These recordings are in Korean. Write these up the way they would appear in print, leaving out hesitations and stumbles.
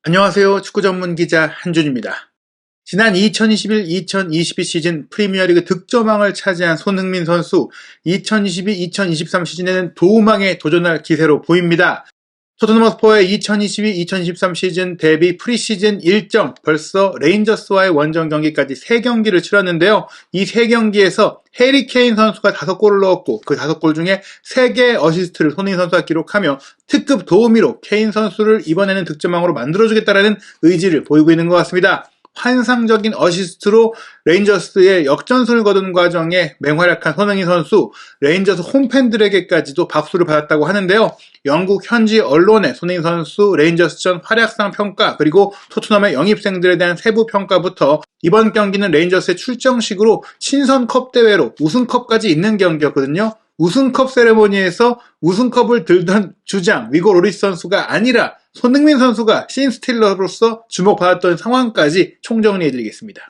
안녕하세요. 축구 전문 기자 한준입니다. 지난 2021-2022 시즌 프리미어리그 득점왕을 차지한 손흥민 선수, 2022-2023 시즌에는 도움왕에 도전할 기세로 보입니다. 토트넘 허스퍼의 2022-2023 시즌 데뷔 프리시즌 일정, 벌써 레인저스와의 원정 경기까지 3경기를 치렀는데요. 이 3경기에서 해리 케인 선수가 5골을 넣었고 그 5골 중에 3개의 어시스트를 손흥민 선수가 기록하며 특급 도우미로 케인 선수를 이번에는 득점왕으로 만들어주겠다라는 의지를 보이고 있는 것 같습니다. 환상적인 어시스트로 레인저스의 역전승을 거둔 과정에 맹활약한 손흥민 선수, 레인저스 홈팬들에게까지도 박수를 받았다고 하는데요. 영국 현지 언론의 손흥민 선수 레인저스전 활약상 평가, 그리고 토트넘의 영입생들에 대한 세부 평가부터 이번 경기는 레인저스의 출정식으로 친선컵 대회로 우승컵까지 있는 경기였거든요. 우승컵 세레모니에서 우승컵을 들던 주장 위고 로리스 선수가 아니라 손흥민 선수가 씬스틸러로서 주목받았던 상황까지 총정리해드리겠습니다.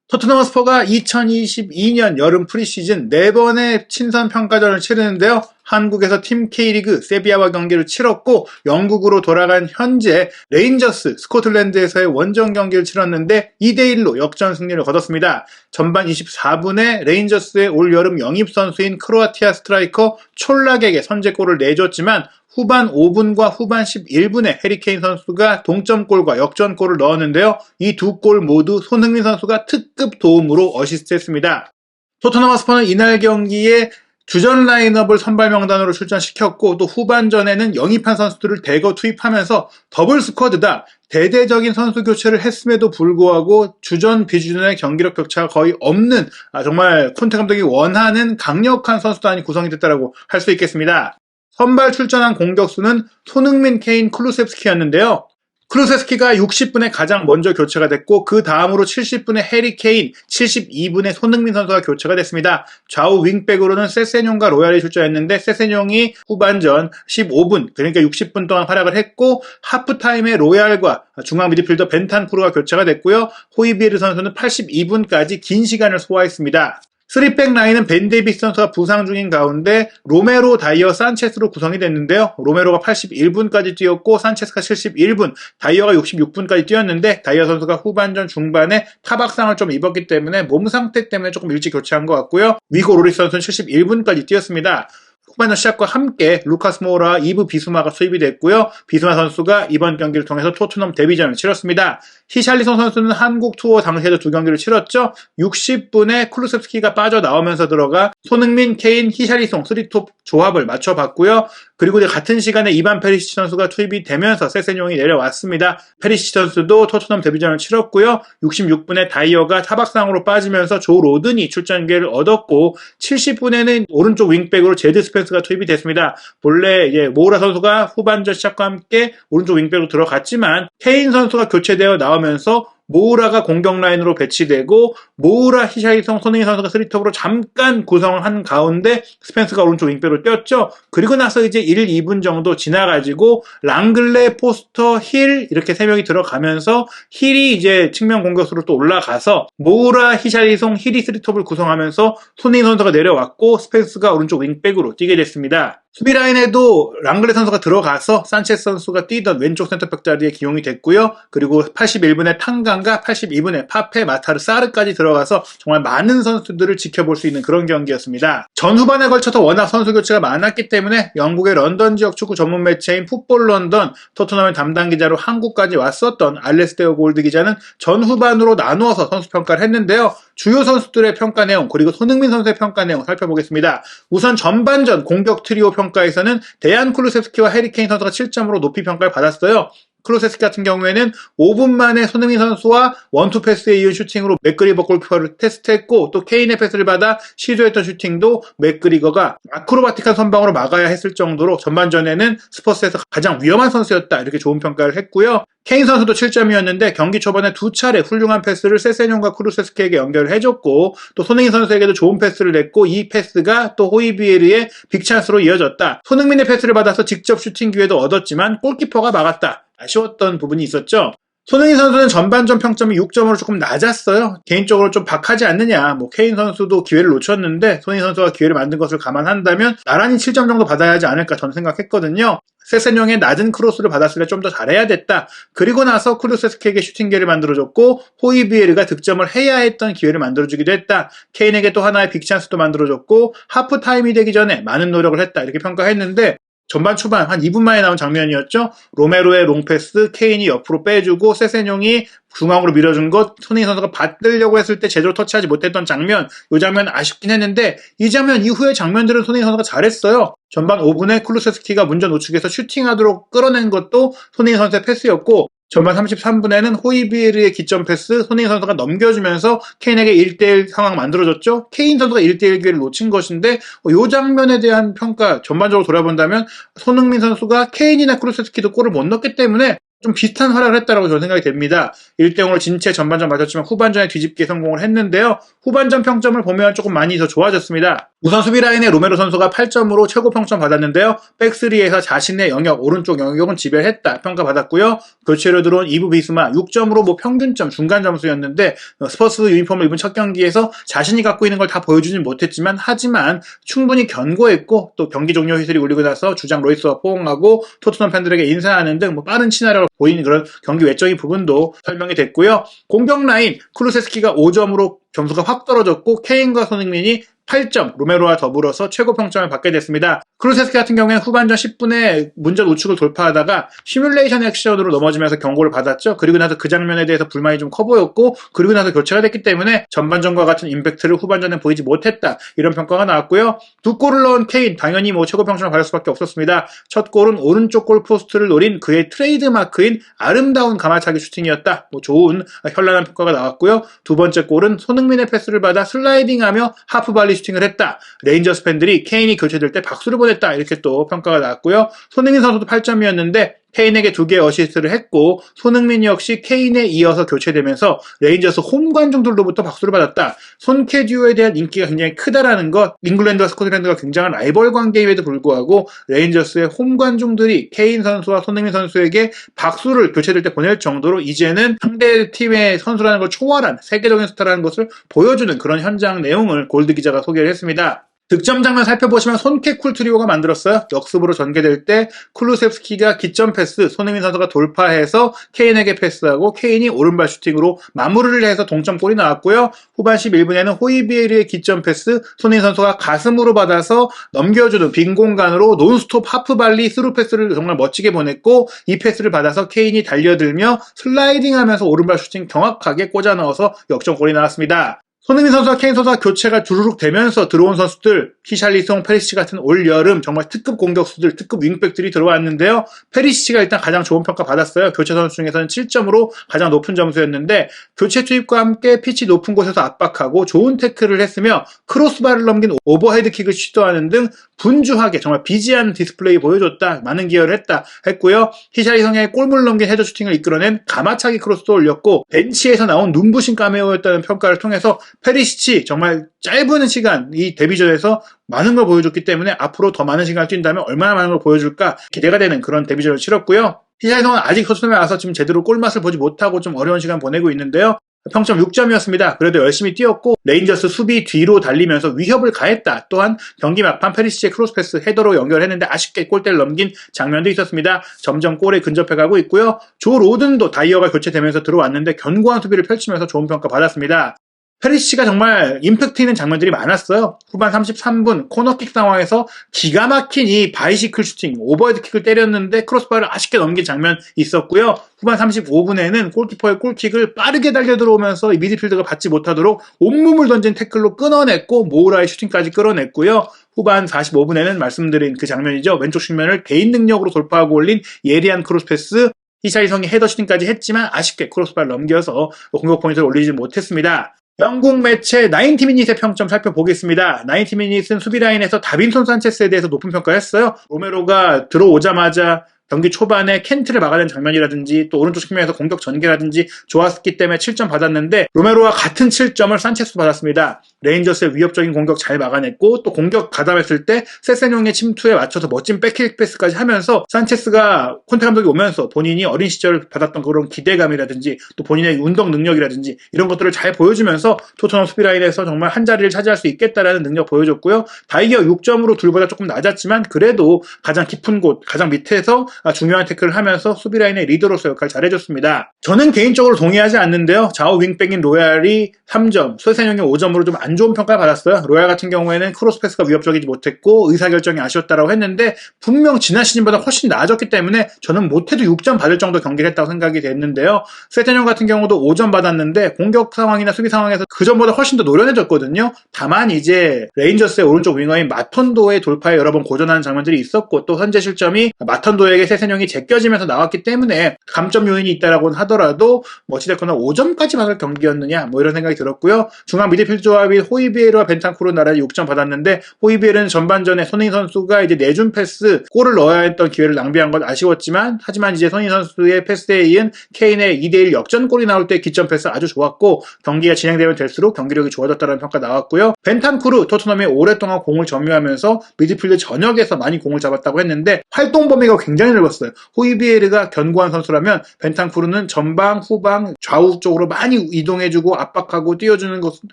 토트넘 허스퍼가 2022년 여름 프리시즌 4번의 친선 평가전을 치르는데요. 한국에서 팀 K리그 세비야와 경기를 치렀고 영국으로 돌아간 현재 레인저스 스코틀랜드에서의 원정 경기를 치렀는데 2대1로 역전 승리를 거뒀습니다. 전반 24분에 레인저스의 올여름 영입 선수인 크로아티아 스트라이커 촐락에게 선제골을 내줬지만 후반 5분과 후반 11분에 해리 케인 선수가 동점골과 역전골을 넣었는데요. 이 두 골 모두 손흥민 선수가 특급 도움으로 어시스트했습니다. 토트넘 허스퍼는 이날 경기에 주전 라인업을 선발 명단으로 출전시켰고 또 후반전에는 영입한 선수들을 대거 투입하면서 더블 스쿼드다, 대대적인 선수 교체를 했음에도 불구하고 주전 비주전의 경기력 격차가 거의 없는 정말 콘테 감독이 원하는 강력한 선수단이 구성이 됐다고 할 수 있겠습니다. 선발 출전한 공격수는 손흥민, 케인, 클루세스키였는데요. 클루세스키가 60분에 가장 먼저 교체가 됐고 그 다음으로 70분에 해리 케인, 72분에 손흥민 선수가 교체가 됐습니다. 좌우 윙백으로는 세세뇽과 로얄이 출전했는데 세세뇽이 후반전 15분, 그러니까 60분 동안 활약을 했고 하프타임에 로얄과 중앙 미드필더 벤탄쿠르가 교체가 됐고요. 호이비에르 선수는 82분까지 긴 시간을 소화했습니다. 3백 라인은 벤 데이비스 선수가 부상 중인 가운데 로메로, 다이어, 산체스로 구성이 됐는데요. 로메로가 81분까지 뛰었고 산체스가 71분, 다이어가 66분까지 뛰었는데 다이어 선수가 후반전 중반에 타박상을 좀 입었기 때문에 몸 상태 때문에 조금 일찍 교체한 것 같고요. 위고 로리스 선수는 71분까지 뛰었습니다. 후반전 시작과 함께 루카스 모우라와 이브 비수마가 투입이 됐고요. 비수마 선수가 이번 경기를 통해서 토트넘 데뷔전을 치렀습니다. 히샬리송 선수는 한국 투어 당시에도 2경기를 치렀죠. 60분에 쿠루셉스키가 빠져나오면서 들어가 손흥민, 케인, 히샬리송 3톱 조합을 맞춰봤고요. 그리고 같은 시간에 이반 페리시치 선수가 투입이 되면서 세세뇽이 내려왔습니다. 페리시치 선수도 토트넘 데뷔전을 치렀고요. 66분에 다이어가 타박상으로 빠지면서 조 로든이 출전 기회를 얻었고 70분에는 오른쪽 윙백으로 제드 스펜스가 투입이 됐습니다. 본래 모우라 선수가 후반전 시작과 함께 오른쪽 윙백으로 들어갔지만 케인 선수가 교체되어 나오면서 모우라가 공격 라인으로 배치되고 모우라, 히샬리송, 손흥민 선수가 3톱으로 잠깐 구성을 한 가운데 스펜스가 오른쪽 윙백으로 뛰었죠. 그리고 나서 이제 1, 2분 정도 지나가지고 랑글레, 포스터, 힐 이렇게 3명이 들어가면서 힐이 이제 측면 공격수로 또 올라가서 모우라, 히샬리송, 힐이 3톱을 구성하면서 손흥민 선수가 내려왔고 스펜스가 오른쪽 윙백으로 뛰게 됐습니다. 수비 라인에도 랑글레 선수가 들어가서 산체스 선수가 뛰던 왼쪽 센터백 자리에 기용이 됐고요. 그리고 81분에 탕강과 82분에 파페, 마타르, 사르까지 들어가서 정말 많은 선수들을 지켜볼 수 있는 그런 경기였습니다. 전후반에 걸쳐서 워낙 선수 교체가 많았기 때문에 영국의 런던 지역 축구 전문 매체인 풋볼 런던 토트넘의 담당 기자로 한국까지 왔었던 알레스테어 골드 기자는 전후반으로 나누어서 선수 평가를 했는데요. 주요 선수들의 평가 내용 그리고 손흥민 선수의 평가 내용 살펴보겠습니다. 우선 전반전 공격 트리오 평가에서는 데얀 쿠루셉스키와 해리 케인 선수가 7점으로 높이 평가를 받았어요. 클로세스키 같은 경우에는 5분 만에 손흥민 선수와 원투 패스에 이은 슈팅으로 맥그리거 골키퍼를 테스트했고 또 케인의 패스를 받아 시도했던 슈팅도 맥그리거가 아크로바틱한 선방으로 막아야 했을 정도로 전반전에는 스퍼스에서 가장 위험한 선수였다 이렇게 좋은 평가를 했고요. 케인 선수도 7점이었는데 경기 초반에 2차례 훌륭한 패스를 세세뇽과 쿠루세스키에게 연결을 해줬고 또 손흥민 선수에게도 좋은 패스를 냈고 이 패스가 또 호이비에르의 빅찬스로 이어졌다. 손흥민의 패스를 받아서 직접 슈팅 기회도 얻었지만 골키퍼가 막았다. 아쉬웠던 부분이 있었죠. 손흥민 선수는 전반전 평점이 6점으로 조금 낮았어요. 개인적으로 좀 박하지 않느냐. 케인 선수도 기회를 놓쳤는데 손흥민 선수가 기회를 만든 것을 감안한다면 나란히 7점 정도 받아야 하지 않을까 저는 생각했거든요. 세세뇽의 낮은 크로스를 받았을 때 좀 더 잘해야 됐다. 그리고 나서 쿠루세스키에게 슈팅 기회를 만들어줬고 호이비에르가 득점을 해야 했던 기회를 만들어주기도 했다. 케인에게 또 하나의 빅찬스도 만들어줬고 하프타임이 되기 전에 많은 노력을 했다. 이렇게 평가했는데 전반 초반 한 2분 만에 나온 장면이었죠. 로메로의 롱패스, 케인이 옆으로 빼주고 세세뇽이 중앙으로 밀어준 것, 손흥민 선수가 받으려고 했을 때 제대로 터치하지 못했던 장면, 이 장면 아쉽긴 했는데 이 장면 이후의 장면들은 손흥민 선수가 잘했어요. 전반 5분에 쿨루세스키가 문전 우측에서 슈팅하도록 끌어낸 것도 손흥민 선수의 패스였고 전반 33분에는 호이비에르의 기점 패스, 손흥민 선수가 넘겨주면서 케인에게 1대1 상황 만들어줬죠. 케인 선수가 1대1 기회를 놓친 것인데 이 장면에 대한 평가 전반적으로 돌아본다면 손흥민 선수가 케인이나 쿠루세스키도 골을 못 넣었기 때문에 좀 비슷한 활약을 했다고 저는 생각이 됩니다. 1대0으로 진채 전반전 맞았지만 후반전에 뒤집기에 성공을 했는데요. 후반전 평점을 보면 조금 많이 더 좋아졌습니다. 우선 수비 라인의 로메로 선수가 8점으로 최고 평점 받았는데요. 백스리에서 자신의 영역, 오른쪽 영역은 지배했다 평가받았고요. 교체로 들어온 이브 비스마 6점으로 평균점, 중간 점수였는데 스퍼스 유니폼을 입은 첫 경기에서 자신이 갖고 있는 걸 다 보여주진 못했지만 하지만 충분히 견고했고 또 경기 종료 휘슬이 울리고 나서 주장 로이스와 포옹하고 토트넘 팬들에게 인사하는 등 빠른 친화력을 보이는 그런 경기 외적인 부분도 설명이 됐고요. 공격 라인 쿠루세스키가 5점으로 점수가 확 떨어졌고 케인과 손흥민이 8점, 로메로와 더불어서 최고 평점을 받게 됐습니다. 쿠루세스키 같은 경우에는 후반전 10분에 문전 우측을 돌파하다가 시뮬레이션 액션으로 넘어지면서 경고를 받았죠. 그리고 나서 그 장면에 대해서 불만이 좀 커 보였고 그리고 나서 교체가 됐기 때문에 전반전과 같은 임팩트를 후반전에 보이지 못했다. 이런 평가가 나왔고요. 두 골을 넣은 케인 당연히 최고 평점을 받을 수밖에 없었습니다. 첫 골은 오른쪽 골 포스트를 노린 그의 트레이드 마크인 아름다운 가마차기 슈팅이었다. 좋은 현란한 평가가 나왔고요. 두 번째 골은 손흥민의 패스를 받아 슬라이딩하며 하프발리 슈팅을 했다. 레인저스 팬들이 케인이 교체될 때 박수를 보냈다. 이렇게 또 평가가 나왔고요. 손흥민 선수도 8점이었는데 케인에게 2개의 어시스트를 했고 손흥민 역시 케인에 이어서 교체되면서 레인저스 홈 관중들로부터 박수를 받았다. 손케 듀오에 대한 인기가 굉장히 크다라는 것, 잉글랜드와 스코틀랜드가 굉장한 라이벌 관계임에도 불구하고 레인저스의 홈 관중들이 케인 선수와 손흥민 선수에게 박수를 교체될 때 보낼 정도로 이제는 상대 팀의 선수라는 걸 초월한 세계적인 스타라는 것을 보여주는 그런 현장 내용을 골드 기자가 소개를 했습니다. 득점 장면 살펴보시면 손케 쿨 트리오가 만들었어요. 역습으로 전개될 때 쿨루세스키가 기점 패스, 손흥민 선수가 돌파해서 케인에게 패스하고 케인이 오른발 슈팅으로 마무리를 해서 동점골이 나왔고요. 후반 11분에는 호이비에르의 기점 패스, 손흥민 선수가 가슴으로 받아서 넘겨주는 빈 공간으로 논스톱 하프발리 스루 패스를 정말 멋지게 보냈고 이 패스를 받아서 케인이 달려들며 슬라이딩하면서 오른발 슈팅 정확하게 꽂아 넣어서 역전골이 나왔습니다. 손흥민 선수와 케인 선수와 교체가 주르륵 되면서 들어온 선수들, 히샬리송, 페리시치 같은 올여름 정말 특급 공격수들, 특급 윙백들이 들어왔는데요. 페리시치가 일단 가장 좋은 평가 받았어요. 교체 선수 중에서는 7점으로 가장 높은 점수였는데 교체 투입과 함께 피치 높은 곳에서 압박하고 좋은 태클을 했으며 크로스바를 넘긴 오버헤드킥을 시도하는 등 분주하게 정말 비지한 디스플레이 보여줬다. 많은 기여를 했고요. 히샬리송의 골물 넘긴 헤더 슈팅을 이끌어낸 가마차기 크로스도 올렸고 벤치에서 나온 눈부신 카메오였다는 평가를 통해서 페리시치 정말 짧은 시간 이 데뷔전에서 많은 걸 보여줬기 때문에 앞으로 더 많은 시간을 뛴다면 얼마나 많은 걸 보여줄까 기대가 되는 그런 데뷔전을 치렀고요. 히샬리송은 아직 토트넘에 와서 지금 제대로 골맛을 보지 못하고 좀 어려운 시간 보내고 있는데요. 평점 6점이었습니다. 그래도 열심히 뛰었고 레인저스 수비 뒤로 달리면서 위협을 가했다. 또한 경기 막판 페리시치의 크로스패스 헤더로 연결했는데 아쉽게 골대를 넘긴 장면도 있었습니다. 점점 골에 근접해가고 있고요. 조 로든도 다이어가 교체되면서 들어왔는데 견고한 수비를 펼치면서 좋은 평가 받았습니다. 페리시치가 정말 임팩트 있는 장면들이 많았어요. 후반 33분 코너킥 상황에서 기가 막힌 이 바이시클 슈팅, 오버헤드킥을 때렸는데 크로스바를 아쉽게 넘긴 장면 있었고요. 후반 35분에는 골키퍼의 골킥을 빠르게 달려 들어오면서 미드필더가 받지 못하도록 온몸을 던진 태클로 끊어냈고 모우라의 슈팅까지 끌어냈고요. 후반 45분에는 말씀드린 그 장면이죠. 왼쪽 측면을 개인 능력으로 돌파하고 올린 예리한 크로스패스, 히샬리송이 헤더 슈팅까지 했지만 아쉽게 크로스바를 넘겨서 공격 포인트를 올리지 못했습니다. 영국 매체 90미닛의 평점 살펴보겠습니다. 90미닛은 수비라인에서 다빈손 산체스에 대해서 높은 평가를 했어요. 로메로가 들어오자마자 경기 초반에 켄트를 막아낸 장면이라든지 또 오른쪽 측면에서 공격 전개라든지 좋았기 때문에 7점 받았는데 로메로와 같은 7점을 산체스도 받았습니다. 레인저스의 위협적인 공격 잘 막아냈고 또 공격 가담했을 때 세세뇽의 침투에 맞춰서 멋진 백힐 패스까지 하면서 산체스가 콘테 감독이 오면서 본인이 어린 시절 받았던 그런 기대감이라든지 또 본인의 운동 능력이라든지 이런 것들을 잘 보여주면서 토트넘 수비 라인에서 정말 한 자리를 차지할 수 있겠다라는 능력 보여줬고요. 다이어 6점으로 둘보다 조금 낮았지만 그래도 가장 깊은 곳, 가장 밑에서 중요한 태클을 하면서 수비 라인의 리더로서 역할을 잘해줬습니다. 저는 개인적으로 동의하지 않는데요. 좌우 윙백인 로얄이 3점, 세세뇽이 5점으로 좀 안 좋은 평가를 받았어요. 로얄 같은 경우에는 크로스 패스가 위협적이지 못했고 의사결정이 아쉬웠다라고 했는데 분명 지난 시즌보다 훨씬 나아졌기 때문에 저는 못해도 6점 받을 정도 경기를 했다고 생각이 됐는데요. 세세뇽 같은 경우도 5점 받았는데 공격 상황이나 수비 상황에서 그 전보다 훨씬 더 노련해졌거든요. 다만 이제 레인저스의 오른쪽 윙어인 마턴도의 돌파에 여러 번 고전하는 장면들이 있었고 또 현재 실점이 마턴도에게 세세뇽이 제껴지면서 나왔기 때문에 감점 요인이 있다라고는 하더라도 어찌됐거나 5점까지 받을 경기였느냐 이런 생각이 들었고요. 중앙 미드필드 조합이 호이비에르와 벤탄쿠르 나란히 6점 받았는데 호이비에르는 전반전에 손흥민 선수가 이제 내준 패스 골을 넣어야 했던 기회를 낭비한 건 아쉬웠지만 하지만 이제 손흥민 선수의 패스에 이은 케인의 2대1 역전골이 나올 때 기점 패스 아주 좋았고 경기가 진행되면 될수록 경기력이 좋아졌다는 평가 나왔고요. 벤탄쿠르 토트넘이 오랫동안 공을 점유하면서 미드필드 전역에서 많이 공을 잡았다고 했는데 활동 범위가 굉장히 넓었어요. 호이비에르가 견고한 선수라면 벤탄쿠르는 전방, 후방, 좌우 쪽으로 많이 이동해주고 압박하고 띄워주는 것은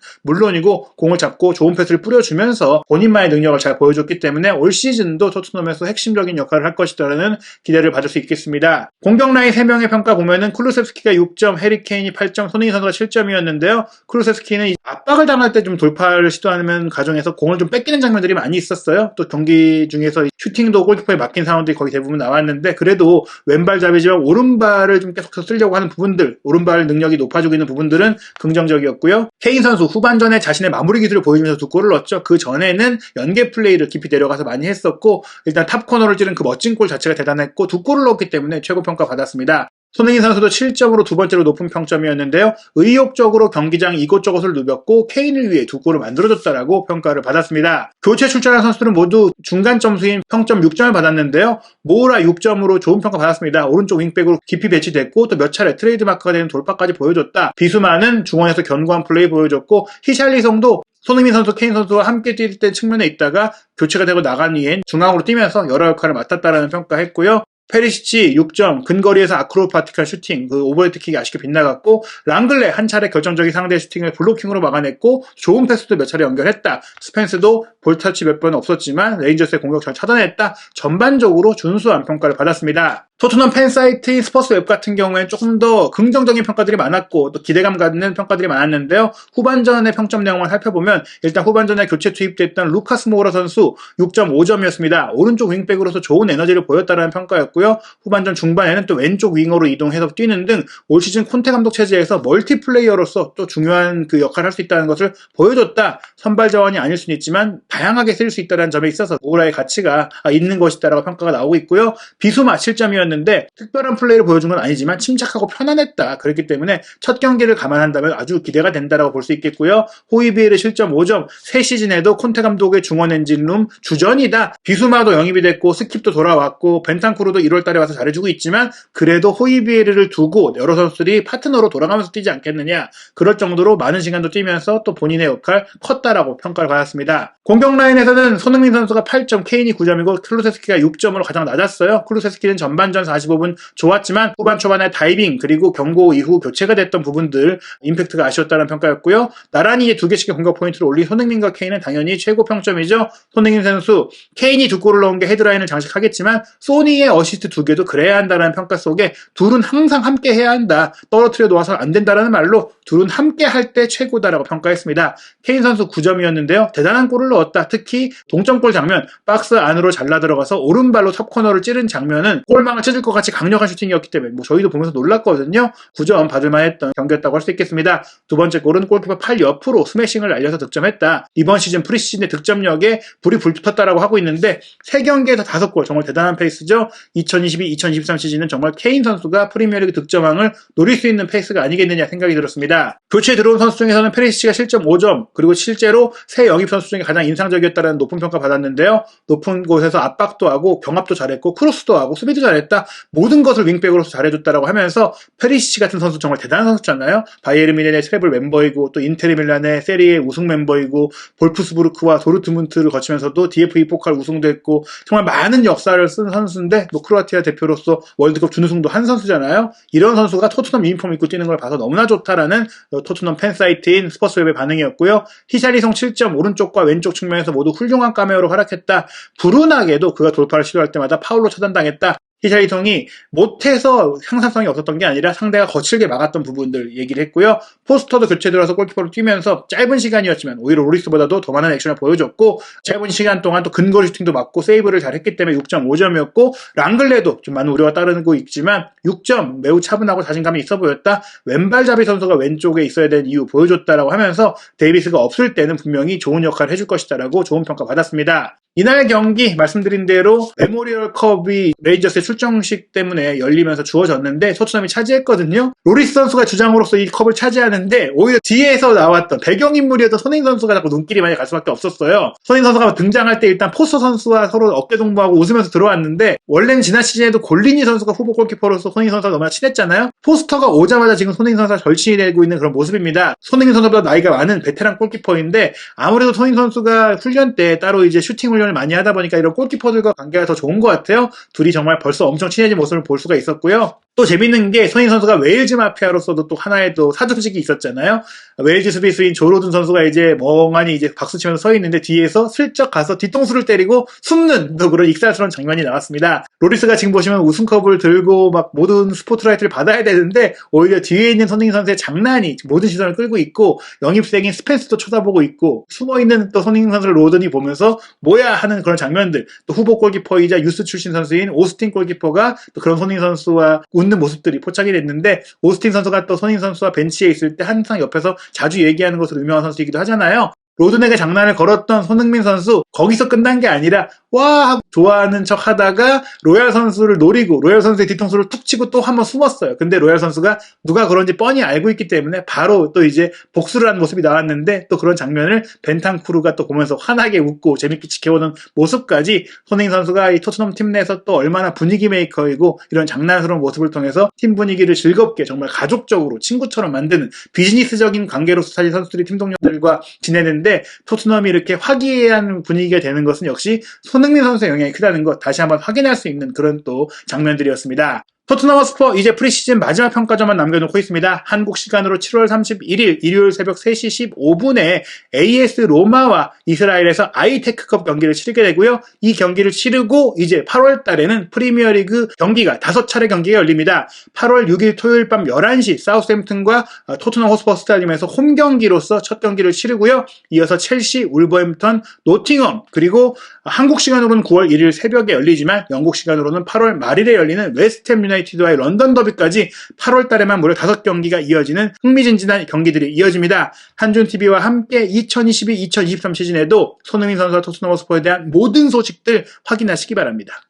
물론이고 공을 잡고 좋은 패스를 뿌려주면서 본인만의 능력을 잘 보여줬기 때문에 올 시즌도 토트넘에서 핵심적인 역할을 할 것이라는 기대를 받을 수 있겠습니다. 공격 라인 3명의 평가 보면은 쿨루세프스키가 6점, 해리 케인이 8점, 손흥민 선수가 7점이었는데요. 쿨루세프스키는 압박을 당할 때 좀 돌파를 시도하는 과정에서 공을 좀 뺏기는 장면들이 많이 있었어요. 또 경기 중에서 슈팅도 골키퍼에 맡긴 상황들이 거의 대부분 나왔는데 그래도 왼발잡이지만 오른발을 좀 계속해서 쓰려고 하는 부분들, 오른발 능력이 높아지고 있는 부분들은 긍정적이었고요. 케인 선수 후반전에 자신의 마무리 기술을 보여주면서 2골을 넣었죠. 그 전에는 연계 플레이를 깊이 내려가서 많이 했었고 일단 탑 코너를 찌른 그 멋진 골 자체가 대단했고 2골을 넣었기 때문에 최고 평가 받았습니다. 손흥민 선수도 7점으로 두 번째로 높은 평점이었는데요. 의욕적으로 경기장 이곳저곳을 누볐고 케인을 위해 2골을 만들어줬다라고 평가를 받았습니다. 교체 출전한 선수들은 모두 중간 점수인 평점 6점을 받았는데요. 모우라 6점으로 좋은 평가 받았습니다. 오른쪽 윙백으로 깊이 배치됐고 또 몇 차례 트레이드마크가 되는 돌파까지 보여줬다. 비수마는 중원에서 견고한 플레이 보여줬고 히샬리송도 손흥민 선수, 케인 선수와 함께 뛸 때 측면에 있다가 교체가 되고 나간 이엔 중앙으로 뛰면서 여러 역할을 맡았다라는 평가했고요. 페리시치 6점, 근거리에서 아크로바틱한 슈팅, 그 오버헤드킥이 아쉽게 빗나갔고 랑글레 한 차례 결정적인 상대 슈팅을 블로킹으로 막아냈고 좋은 패스도 몇 차례 연결했다. 스펜스도 볼터치 몇 번 없었지만 레인저스의 공격 잘 차단했다. 전반적으로 준수한 평가를 받았습니다. 토트넘 팬사이트인 스퍼스웹 같은 경우에는 조금 더 긍정적인 평가들이 많았고 또 기대감 갖는 평가들이 많았는데요. 후반전의 평점 내용을 살펴보면 일단 후반전에 교체 투입됐던 루카스 모우라 선수 6.5점이었습니다. 오른쪽 윙백으로서 좋은 에너지를 보였다는 평가였고요. 후반전 중반에는 또 왼쪽 윙어로 이동해서 뛰는 등 올 시즌 콘테 감독 체제에서 멀티플레이어로서 또 중요한 그 역할을 할 수 있다는 것을 보여줬다. 선발 자원이 아닐 수는 있지만 다양하게 쓸 수 있다는 점에 있어서 모우라의 가치가 있는 것이다라고 평가가 나오고 있고요. 비수마 7점이었는데 특별한 플레이를 보여준 건 아니지만 침착하고 편안했다. 그렇기 때문에 첫 경기를 감안한다면 아주 기대가 된다라고 볼 수 있겠고요. 호이비에르 실점 5점, 새 시즌에도 콘테 감독의 중원 엔진룸 주전이다. 비수마도 영입이 됐고 스킵도 돌아왔고 벤탄쿠르도 1월달에 와서 잘해주고 있지만 그래도 호이비에르를 두고 여러 선수들이 파트너로 돌아가면서 뛰지 않겠느냐. 그럴 정도로 많은 시간도 뛰면서 또 본인의 역할 컸다라고 평가를 받았습니다. 공격 라인에서는 손흥민 선수가 8점, 케인이 9점이고 쿨루세스키가 6점으로 가장 낮았어요. 쿨루세스키는 전반전 45분 좋았지만 후반 초반에 다이빙 그리고 경고 이후 교체가 됐던 부분들 임팩트가 아쉬웠다는 평가였고요. 나란히 2개씩의 공격 포인트를 올린 손흥민과 케인은 당연히 최고 평점이죠. 손흥민 선수 케인이 2골을 넣은 게 헤드라인을 장식하겠지만 소니의 어시스트 2개도 그래야 한다는 평가 속에 둘은 항상 함께 해야 한다. 떨어뜨려 놓아서는 안 된다는 말로 둘은 함께 할 때 최고다라고 평가했습니다. 케인 선수 9점이었는데요. 대단한 골을 넣었다. 특히 동점골 장면 박스 안으로 잘라 들어가서 오른발로 탑코너를 찌른 장면은 골망을 찢을 것 같이 강력한 슈팅이었기 때문에 저희도 보면서 놀랐거든요. 9점 받을만 했던 경기였다고 할 수 있겠습니다. 두 번째 골은 골키퍼 팔 옆으로 스매싱을 날려서 득점했다. 이번 시즌 프리시즌의 득점력에 불이 불붙었다라고 하고 있는데 3경기에서 5골 정말 대단한 페이스죠. 2022-2023 시즌은 정말 케인 선수가 프리미어리그 득점왕을 노릴 수 있는 페이스가 아니겠느냐 생각이 들었습니다. 교체에 들어온 선수 중에서는 페리시치가 7.5점 그리고 실제로 새 영입 선수 중에 가장 인상적이었다는 높은 평가 받았는데요. 높은 곳에서 압박도 하고 경합도 잘했고 크로스도 하고 수비도 잘했다. 선수가 모든 것을 윙백으로서 잘해줬다라고 하면서 페리시치 같은 선수 정말 대단한 선수잖아요. 바이에른 뮌헨의 트래블 멤버이고 또 인테르 밀란의 세리에 우승 멤버이고 볼프스부르크와 도르트문트를 거치면서도 DFB 포칼 우승도 했고 정말 많은 역사를 쓴 선수인데 뭐 크로아티아 대표로서 월드컵 준우승도 한 선수잖아요. 이런 선수가 토트넘 유니폼 입고 뛰는 걸 봐서 너무나 좋다라는 토트넘 팬사이트인 스포츠웹의 반응이었고요. 히샬리송 7점 오른쪽과 왼쪽 측면에서 모두 훌륭한 카메오로 활약했다. 불운하게도 그가 돌파를 시도할 때마다 파울로 차단당했다. 히샬리송이 못해서 향상성이 없었던 게 아니라 상대가 거칠게 막았던 부분들 얘기를 했고요. 포스터도 교체 들어서 골키퍼로 뛰면서 짧은 시간이었지만 오히려 로리스보다도 더 많은 액션을 보여줬고 짧은 시간 동안 또 근거리 슈팅도 맞고 세이브를 잘했기 때문에 6.5점이었고 랑글레도 좀 많은 우려가 따르고 있지만 6점 매우 차분하고 자신감이 있어 보였다. 왼발잡이 선수가 왼쪽에 있어야 되는 이유 보여줬다라고 하면서 데이비스가 없을 때는 분명히 좋은 역할을 해줄 것이다라고 좋은 평가 받았습니다. 이날 경기 말씀드린 대로 메모리얼 컵이 레인저스의 출정식 때문에 열리면서 주어졌는데 토트넘이 차지했거든요. 로리스 선수가 주장으로서 이 컵을 차지하는데 오히려 뒤에서 나왔던 배경인물이었던 손흥민 선수가 자꾸 눈길이 많이 갈 수밖에 없었어요. 손흥민 선수가 등장할 때 일단 포스터 선수와 서로 어깨동무하고 웃으면서 들어왔는데 원래는 지난 시즌에도 골리니 선수가 후보 골키퍼로서 손흥민 선수가 너무나 친했잖아요. 포스터가 오자마자 지금 손흥민 선수가 절친이 되고 있는 그런 모습입니다. 손흥민 선수보다 나이가 많은 베테랑 골키퍼인데 아무래도 손흥민 선수가 훈련 때 따로 이제 슈팅 훈련을 많이 하다 보니까 이런 골키퍼들과 관계가 더 좋은 것 같아요. 둘이 정말 벌써 엄청 친해진 모습을 볼 수가 있었고요. 또 재밌는 게 손흥민 선수가 웨일즈 마피아로서도 또 하나의 또 사두식이 있었잖아요. 웨일즈 수비수인 조 로든 선수가 이제 멍하니 이제 박수치면서 서 있는데 뒤에서 슬쩍 가서 뒤통수를 때리고 숨는 또 그런 익살스러운 장면이 나왔습니다. 로리스가 지금 보시면 우승컵을 들고 막 모든 스포트라이트를 받아야 되는데 오히려 뒤에 있는 손흥민 선수의 장난이 모든 시선을 끌고 있고 영입생인 스펜스도 쳐다보고 있고 숨어있는 또 손흥민 선수를 로든이 보면서 뭐야 하는 그런 장면들, 또 후보 골키퍼이자 유스 출신 선수인 오스틴 골키퍼가 또 그런 손흥민 선수와 웃는 모습들이 포착이 됐는데 오스틴 선수가 또 손흥민 선수와 벤치에 있을 때 항상 옆에서 자주 얘기하는 것으로 유명한 선수이기도 하잖아요. 로든에게 장난을 걸었던 손흥민 선수 거기서 끝난 게 아니라 와 하고 좋아하는 척 하다가 로얄 선수를 노리고 로얄 선수의 뒤통수를 툭 치고 또 한번 숨었어요. 근데 로얄 선수가 누가 그런지 뻔히 알고 있기 때문에 바로 또 이제 복수를 하는 모습이 나왔는데 또 그런 장면을 벤탄쿠르가 또 보면서 환하게 웃고 재밌게 지켜보는 모습까지 손흥민 선수가 이 토트넘 팀 내에서 또 얼마나 분위기 메이커이고 이런 장난스러운 모습을 통해서 팀 분위기를 즐겁게 정말 가족적으로 친구처럼 만드는 비즈니스적인 관계로서 사실 선수들이 팀 동료들과 지내는데 토트넘이 이렇게 화기애애한 분위기가 되는 것은 역시 손흥민 선수의 영향이 크다는 것 다시 한번 확인할 수 있는 그런 또 장면들이었습니다. 토트넘 허스퍼 이제 프리시즌 마지막 평가전만 남겨놓고 있습니다. 한국 시간으로 7월 31일 일요일 새벽 3시 15분에 AS 로마와 이스라엘에서 아이테크컵 경기를 치르게 되고요. 이 경기를 치르고 이제 8월 달에는 프리미어리그 경기가 5차례 경기가 열립니다. 8월 6일 토요일 밤 11시 사우스햄튼과 토트넘 허스퍼 스타디움에서 홈 경기로서 첫 경기를 치르고요. 이어서 첼시, 울버햄턴, 노팅엄 그리고 한국 시간으로는 9월 1일 새벽에 열리지만 영국 시간으로는 8월 말일에 열리는 웨스트햄 유나이티드와의 런던 더비까지 8월 달에만 무려 5경기가 이어지는 흥미진진한 경기들이 이어집니다. 한준TV와 함께 2022-2023 시즌에도 손흥민 선수와 토트넘 허스퍼에 대한 모든 소식들 확인하시기 바랍니다.